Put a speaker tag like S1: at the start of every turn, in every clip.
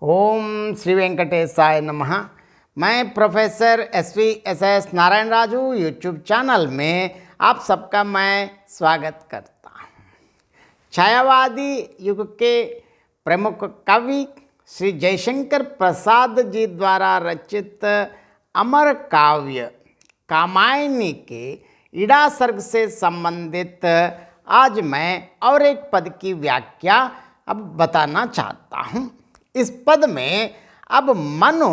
S1: ओम श्री वेंकटेशाय नमः। मैं professor S Narayan Raju YouTube channel में आप सबका मैं स्वागत करता हूँ। छायावादी युग के प्रमुख कवि श्री जयशंकर प्रसाद जी द्वारा रचित अमर काव्य कामायनी के इड़ा सर्ग से संबंधित आज मैं और एक पद की व्याख्या अब बताना चाहता हूँ। इस पद में अब मनु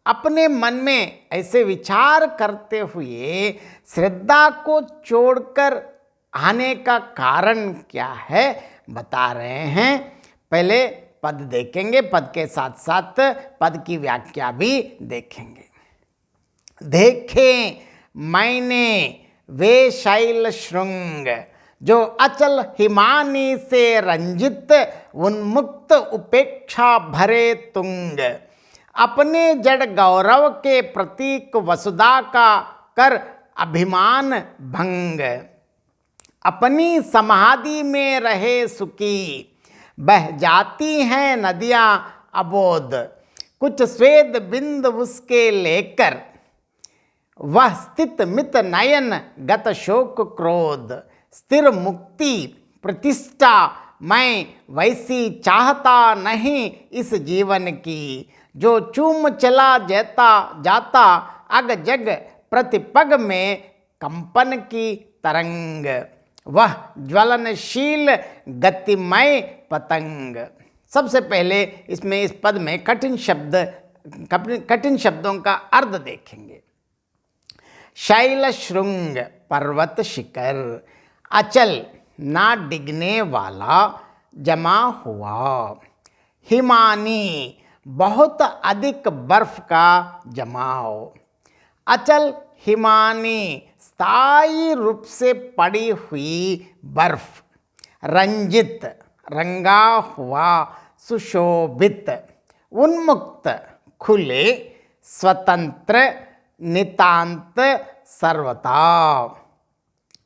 S1: अपने मन में ऐसे विचार करते हुए श्रद्धा को छोड़कर आने का कारण क्या है बता रहे हैं। पहले पद देखेंगे, पद के साथ साथ पद की व्याख्या भी देखेंगे। देखें मैंने वे शैल श्रृंग जो अचल हिमानी से रंजित उन्मुक्त उपेक्षा भरे तुंग, अपने जड़ गौरव के प्रतीक वसुधा का कर अभिमान भंग, अपनी समाधि में रहे सुखी बह जाती हैं नदियाँ अबोध, कुछ स्वेद बिंद उसके लेकर वह स्थित मित नयन गत शोक क्रोध, स्थिर मुक्ति प्रतिष्ठा मैं वैसी चाहता नहीं इस जीवन की, जो चूम चला जाता अग जग प्रतिपग में कंपन की तरंग, वह ज्वलनशील गतिमय पतंग। सबसे पहले इसमें इस पद में कठिन शब्दों का अर्थ देखेंगे। शैल श्रृंग पर्वत शिखर, अचल ना डिगने वाला जमा हुआ, हिमानी बहुत अधिक बर्फ का जमाव, अचल हिमानी स्थायी रूप से पड़ी हुई बर्फ, रंजित रंगा हुआ सुशोभित, उन्मुक्त खुले स्वतंत्र नितांत सर्वता,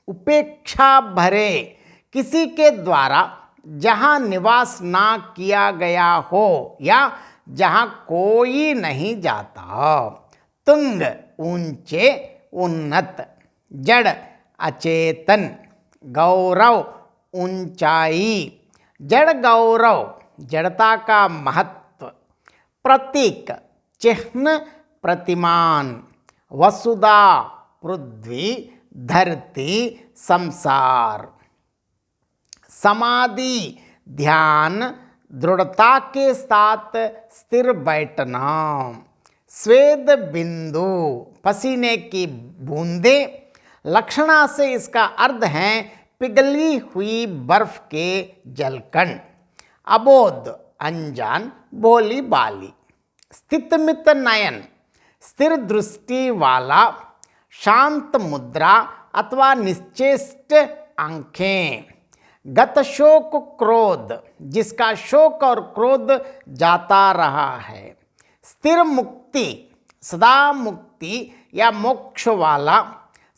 S1: उपेक्षा भरे किसी के द्वारा जहाँ निवास ना किया गया हो या जहाँ कोई नहीं जाता, तुंग ऊंचे उन्नत, जड़ अचेतन, गौरव ऊंचाई, जड़ गौरव जड़ता का महत्व, प्रतीक चिह्न प्रतिमान, वसुधा पृथ्वी धरती संसार, समाधि ध्यान दृढ़ता के साथ स्थिर बैठना, स्वेद बिंदु पसीने की बूंदे, लक्षणा से इसका अर्थ है पिघली हुई बर्फ के जलकण, अबोध अनजान भोली बाली, स्थितमित नयन स्थिर दृष्टि वाला, शांत मुद्रा अथवा निश्चेष्ट आंखें, गत शोक क्रोध जिसका शोक और क्रोध जाता रहा है, स्थिर मुक्ति सदा मुक्ति या मोक्ष वाला,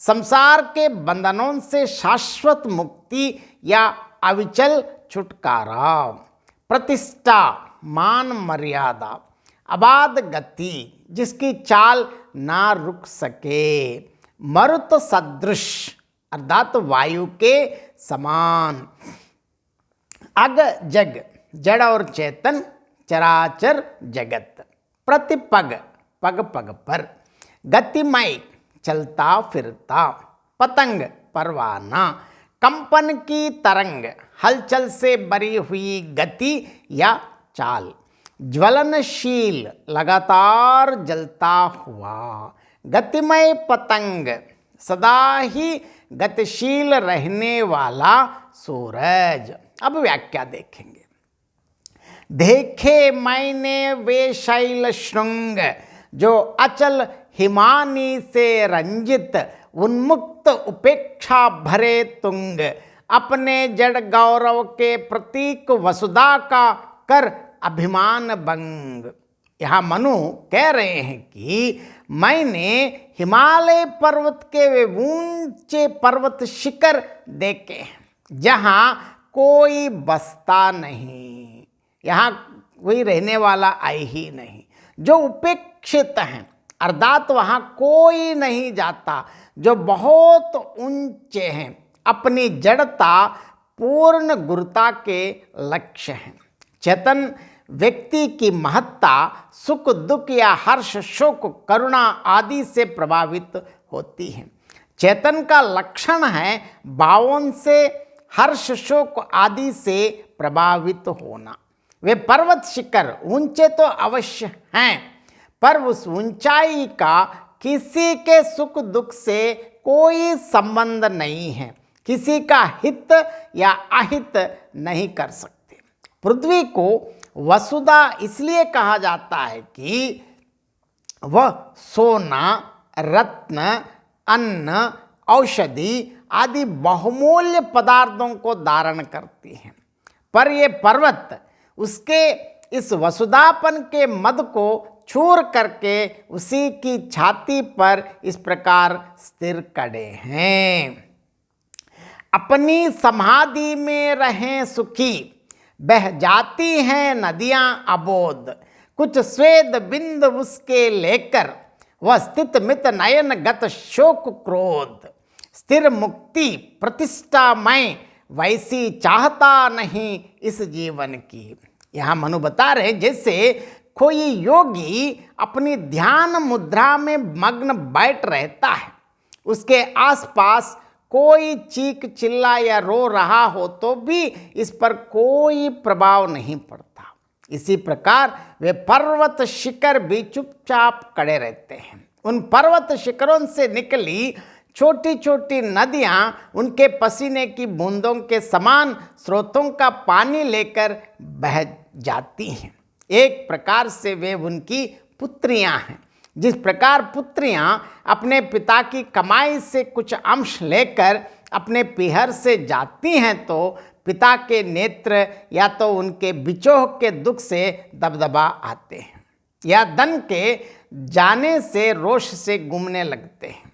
S1: संसार के बंधनों से शाश्वत मुक्ति या अविचल छुटकारा, प्रतिष्ठा मान मर्यादा, अबाध गति जिसकी चाल ना रुक सके, मरुत सदृश अर्थात वायु के समान, अग जग जड़ और चेतन चराचर जगत, प्रतिपग पग पग पर, गतिमय चलता फिरता, पतंग परवाना, कंपन की तरंग हलचल से भरी हुई गति या चाल, ज्वलनशील लगातार जलता हुआ, गतिमय पतंग सदा ही गतिशील रहने वाला सूरज। अब व्याख्या देखेंगे। देखे मैंने वे शैल श्रृंग जो अचल हिमानी से रंजित उन्मुक्त उपेक्षा भरे तुंग, अपने जड़ गौरव के प्रतीक वसुधा का कर अभिमान भंग। यहाँ मनु कह रहे हैं कि मैंने हिमालय पर्वत के वे ऊंचे पर्वत शिखर देखे हैं जहाँ कोई बसता नहीं, यहाँ वही रहने वाला आए ही नहीं। जो उपेक्षित हैं अर्थात वहाँ कोई नहीं जाता, जो बहुत ऊंचे हैं, अपनी जड़ता पूर्ण गुरुता के लक्ष्य हैं। चेतन व्यक्ति की महत्ता सुख दुख या हर्ष शोक करुणा आदि से प्रभावित होती है। चेतन का लक्षण है भावों से हर्ष शोक आदि से प्रभावित होना। वे पर्वत शिखर ऊंचे तो अवश्य हैं, पर उस ऊंचाई का किसी के सुख दुख से कोई संबंध नहीं है, किसी का हित या अहित नहीं कर सकते। पृथ्वी को वसुधा इसलिए कहा जाता है कि वह सोना, रत्न, अन्न, औषधि आदि बहुमूल्य पदार्थों को धारण करती हैं, पर ये पर्वत उसके इस वसुधापन के मद को चूर करके उसी की छाती पर इस प्रकार स्थिर खड़े हैं। अपनी समाधि में रहें सुखी, बह जाती हैं नदियां अबोध, कुछ स्वेद बिंद उसके लेकर, वह स्थित मित नयन गत शोक क्रोध, स्थिर मुक्ति प्रतिष्ठा मैं वैसी चाहता नहीं इस जीवन की। यहाँ मनु बता रहे जैसे कोई योगी अपनी ध्यान मुद्रा में मग्न बैठ रहता है, उसके आसपास कोई चीख चिल्ला या रो रहा हो तो भी इस पर कोई प्रभाव नहीं पड़ता। इसी प्रकार वे पर्वत शिखर भी चुपचाप खड़े रहते हैं। उन पर्वत शिखरों से निकली छोटी छोटी नदियां उनके पसीने की बूंदों के समान स्रोतों का पानी लेकर बह जाती हैं। एक प्रकार से वे उनकी पुत्रियां हैं। जिस प्रकार पुत्रियां अपने पिता की कमाई से कुछ अंश लेकर अपने पिहर से जाती हैं, तो पिता के नेत्र या तो उनके बिछोह के दुख से दबदबा आते हैं या धन के जाने से रोष से घूमने लगते हैं,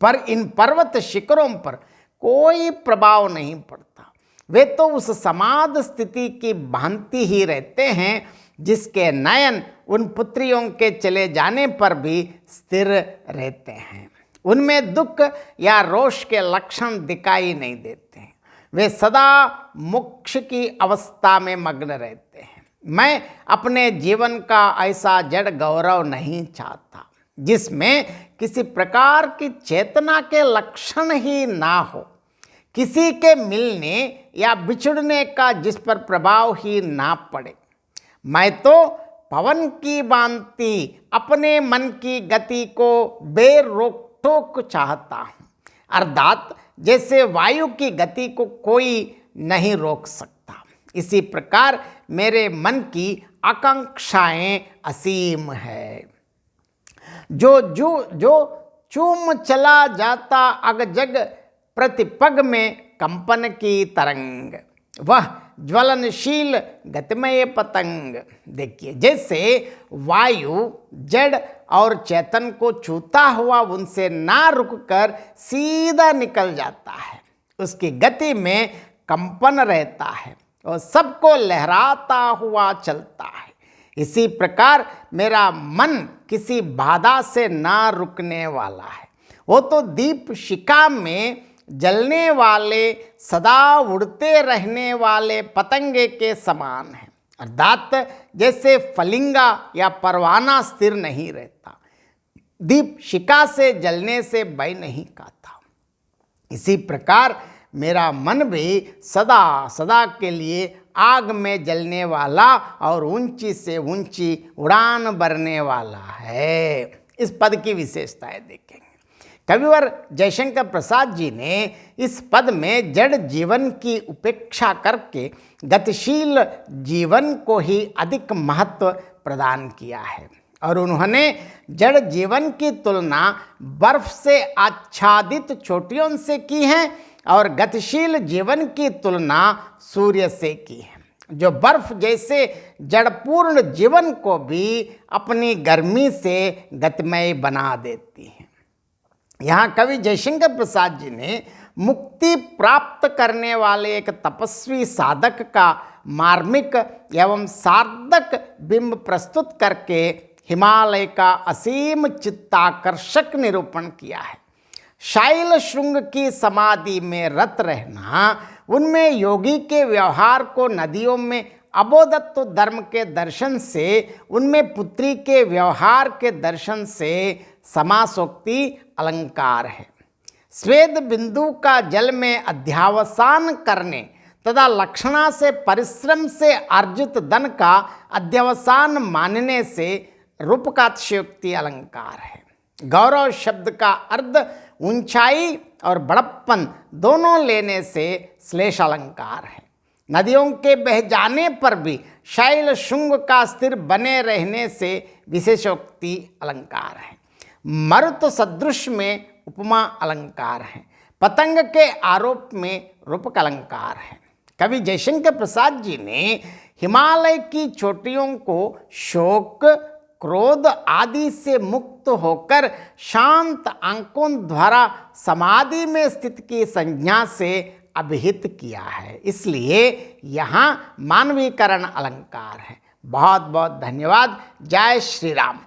S1: पर इन पर्वत शिखरों पर कोई प्रभाव नहीं पड़ता। वे तो उस समाध स्थिति की भांति ही रहते हैं जिसके नयन उन पुत्रियों के चले जाने पर भी स्थिर रहते हैं। उनमें दुख या रोष के लक्षण दिखाई नहीं देते हैं। वे सदा मोक्ष की अवस्था में मग्न रहते हैं। मैं अपने जीवन का ऐसा जड़ गौरव नहीं चाहता जिसमें किसी प्रकार की चेतना के लक्षण ही ना हो, किसी के मिलने या बिछड़ने का जिस पर प्रभाव ही ना पड़े। मैं तो पवन की भांति अपने मन की गति को बेरोक टोक चाहता हूँ, अर्थात जैसे वायु की गति को कोई नहीं रोक सकता, इसी प्रकार मेरे मन की आकांक्षाएं असीम है। जो चूम चला जाता अगजग प्रतिपग में कंपन की तरंग, वह ज्वलनशील गतिमय पतंग। देखिए जैसे वायु जड़ और चेतन को छूता हुआ उनसे ना रुककर सीधा निकल जाता है, उसकी गति में कंपन रहता है और सबको लहराता हुआ चलता है। इसी प्रकार मेरा मन किसी बाधा से ना रुकने वाला है। वो तो दीप शिखा में जलने वाले सदा उड़ते रहने वाले पतंगे के समान है, अर्थात जैसे फलिंगा या परवाना स्थिर नहीं रहता, दीप शिखा से जलने से भय नहीं खाता, इसी प्रकार मेरा मन भी सदा सदा के लिए आग में जलने वाला और ऊंची से ऊंची उड़ान भरने वाला है। इस पद की विशेषताएं देखेंगे। कविवर जयशंकर प्रसाद जी ने इस पद में जड़ जीवन की उपेक्षा करके गतिशील जीवन को ही अधिक महत्व प्रदान किया है और उन्होंने जड़ जीवन की तुलना बर्फ से आच्छादित चोटियों से की है और गतिशील जीवन की तुलना सूर्य से की है, जो बर्फ जैसे जड़पूर्ण जीवन को भी अपनी गर्मी से गतिमय बना देती है। यहाँ कवि जयशंकर प्रसाद जी ने मुक्ति प्राप्त करने वाले एक तपस्वी साधक का मार्मिक एवं सार्थक बिंब प्रस्तुत करके हिमालय का असीम चित्ताकर्षक निरूपण किया है। शैल श्रृंग की समाधि में रत रहना, उनमें योगी के व्यवहार को नदियों में अबोधत्व धर्म के दर्शन से, उनमें पुत्री के व्यवहार के दर्शन से समासोक्ति अलंकार है। स्वेद बिंदु का जल में अध्यावसान करने तथा लक्षणा से परिश्रम से अर्जित धन का अध्यवसान मानने से रूपकातिशयोक्ति अलंकार है। गौरव शब्द का अर्थ ऊंचाई और बड़प्पन दोनों लेने से श्लेष अलंकार है। नदियों के बह जाने पर भी शैल शुंग का स्थिर बने रहने से विशेषोक्ति अलंकार है। मरुत सदृश में उपमा अलंकार है। पतंग के आरोप में रूपक अलंकार है। कवि जयशंकर प्रसाद जी ने हिमालय की चोटियों को शोक, क्रोध आदि से मुक्त होकर शांत आंकों द्वारा समाधि में स्थित की संज्ञा से अभिहित किया है, इसलिए यहाँ मानवीकरण अलंकार है। बहुत बहुत धन्यवाद। जय श्री राम।